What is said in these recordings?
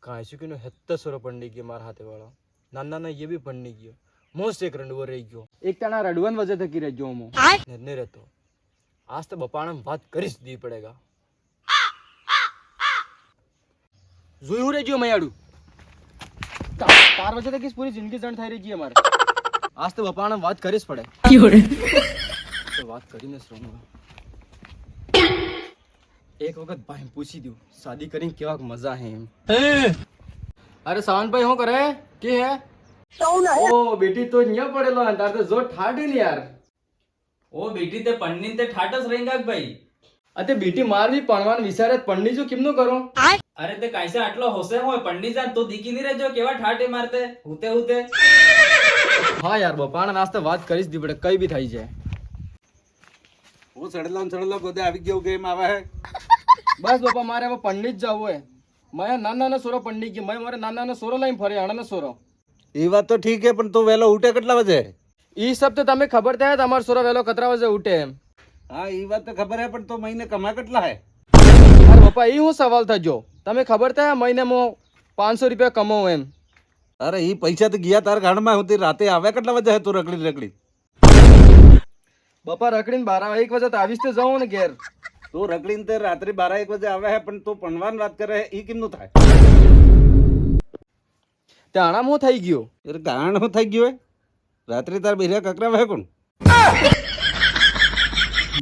કાંઈ કે હેત્ત સોરો પડી ગયો મારા હાથે વાળો નાના ના એ બી પડી ગયો મોસ્ટ એક રંડવો રહી ગયો એક તાણા રડવન વજે થકી રહેજો હું ને રહેતો આજ તો બપાને વાત કરી જ દી પડેગા જોયું રહેજો મયાડું તાર વજે થકી પૂરી જિંદગી જણ થઈ રહી છે અમારે આજ તો બપાને વાત કરી જ પડે તો વાત કરીને એક વખત ભાઈ પૂછી દઉં શાદી કરીને કેવા મજા હે એમ અરે સાવન ભાઈ શું કરે કે હે ઓ બેટી તો અહીંયા પડેલો તાર તો જો ઠાડી ને યાર ઓ બેટી તે પન્ની તે ઠાટ જ રેંગાક ભાઈ અતે બેટી મારવી પણવાન વિચારે પણની જો કેમનો કરો અરે તે કાઈસા આટલો હોશે હોય પન્ની જાન તો દીકી ની રહેજો કેવા ઠાટે મારતે હુતે હુતે હા યાર બપાના નાસ્તે વાત કરી જ દી પડે કઈ બી થઈ જાય હું સડલો ગોદે આવી ગયો ગેમ આવે હે બસ બાપા મારે હવે પંડિત જવું હોય મેં નાના સોરો પંડિત ગયો મેં મારે નાના સોરો લઈને ફરે આણંદ સોરો એ વાત તો ઠીક હે પણ તું વહેલો ઉઠે કેટલા વાગે ઈ સબ તો તમે ખબર થાય તમારો સોરો વહેલો કતરા વાગે ઉઠે એમ હા એ વાત તો ખબર હે પણ તો મહિને કમા કેટલા હે અરે બાપા ઈ હું સવાલ થજો તમે ખબર થાય મહિને હું 500 રૂપિયા કમાઉં એમ અરે એ પૈસા તો ગયા તાર ગાંડમાં હોતી રાતે આવે કેટલા વાગે હે તું રખડી બપા રખડીને 12-1 વાગે તો આવીશ તો જાઉં ને ઘેર તું રખડીને તે રાત્રે 12-1 વાગે આવે હે પણ તું પણવાન વાત કરે એ કેમનું થાય તે આણામ હું થઈ ગયો એટલે ગાણ હું થઈ ગયું હે રાત્રે તાર બીજા કકરાવે હે કોણ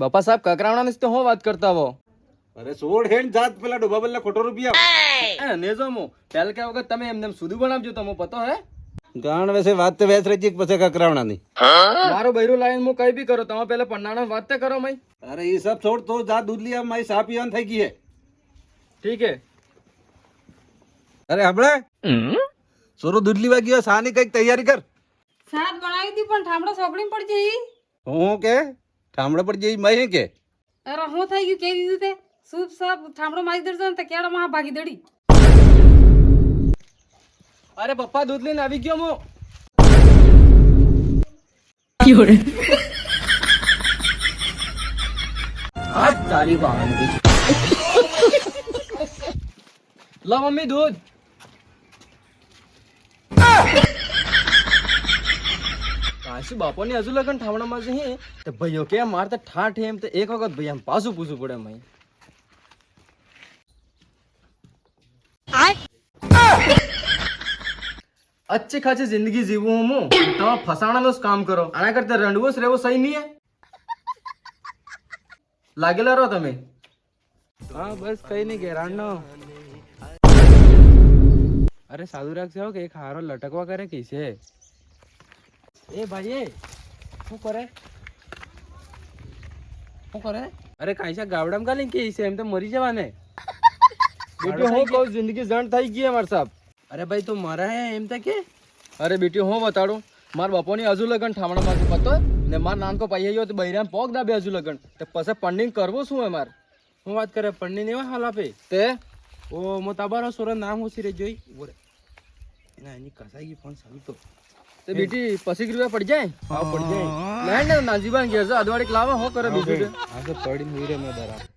બપા સાહેબ કકરાવણા તો હું વાત કરતા હો અરે સોડ હેન જાત પેલા ડોબા બલ્લા ખોટો રૂપિયા ને જો મો પહેલ કે વખત તમે એમને સુધું બનાવજો તમે પતો હે ગાણ વેસે વાત તો વેસ રહી પછી કકરાવણાની મારો બૈરો લાઈન હું કઈ બી કરો તમે પહેલા પન્નાણા વાત તે કરો મઈ અરે એ સબ છોડ તો જા દૂધ લી આ મારી સા પીવાન થઈ ગઈ હે ઠીક હે અરે હમણે સોરો દૂધ લીવા ગયો સાની કઈક તૈયારી કર શાક બનાવી હતી પણ ઠામડો સોકડી પડી જઈ હું કે ઠામડે પર જઈ મહી કે અરે હું થઈ ગયું કે દીધું તે સૂપ સાપ ઠામડો મારી દેજો ને તે કેળો માં ભાગી દડી અરે પપ્પા દૂધ લઈને આવી ગયો મો આ તારી વાંગી લો મમ્મી દૂધ કાશી બાપોની હજુ લગન ઠામણામાં છે હે તો ભાઈઓ કે માર તો ઠાઠ એમ તો એક વખત ભાઈ આમ પાછું પૂછવું પડે મય अच्छी खासी जिंदगी जीवू हूँ તમે ફસાણાનો જ કામ કરો આના કરતા રંડવો જ રહેવો સહી નહીં હે લાગેલા રહો તમે હા બસ કઈ નહીં ઘેરાણનો અરે સાધુ રાખશે કે એક હારો લટકવા કરે કીશે એ ભાઈ એ શું કરે અરે કાંઈસા ગાવડામાં ગાલી કીશે એમ તો મરી જવાને બેટી હું કહું જિંદગી જણ થઈ ગઈ અમાર સાહેબ અરે ભાઈ તું મરા હે એમ તો કે અરે બેટી હું બતાડું માર બાપોની હજુ લગન ઠામણામાં છે પતો ને માર નાનકો પાઈ ગયો તો બૈરામ પોક દાબે હજુ લગન તે પછી પંડિંગ કરવું શું હે માર હું વાત કરે પન્ની ને હાલ આપે તે ઓ મો તાબારો સોરો નામ હોસી રે જોઈ બોરે ના એની કસાઈ ગઈ ફોન સાલું તો તે બેટી 25 રૂપિયા પડી જાય હા પડી જાય લેણ ને નાજીબાન ઘેર જા અદવાડી લાવે હું કરે બીજું આગે પડી હુઈ રે મે બરાબર